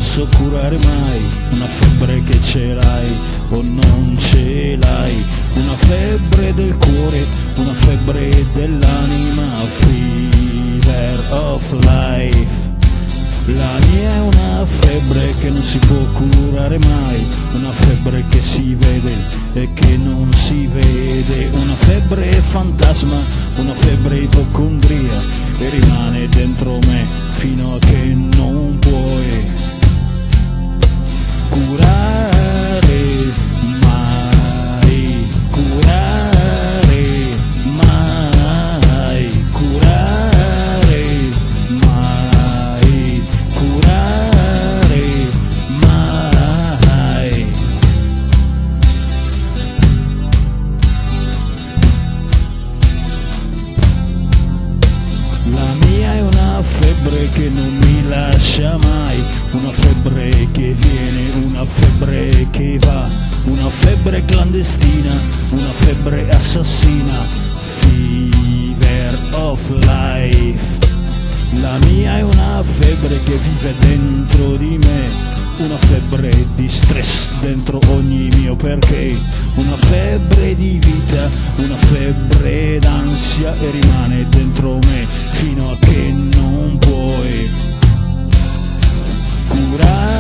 posso curare mai, una febbre che ce l'hai o non ce l'hai, una febbre del cuore, una febbre dell'anima, fever of life. La mia è una febbre che non si può curare mai, una febbre che si vede e che non si vede, una febbre fantasma, una febbre ipocondria, e rimane dentro me fino a che non puoi curare mai, curare mai, curare mai, curare mai. La mia è una febbre che non mi lascia mai, una febbre che viene, una febbre che va, una febbre clandestina, una febbre assassina, fever of life. La mia è una febbre che vive dentro di me, una febbre di stress dentro ogni mio perché, una febbre di vita, una febbre d'ansia, e rimane dentro me fino a che non puoi curare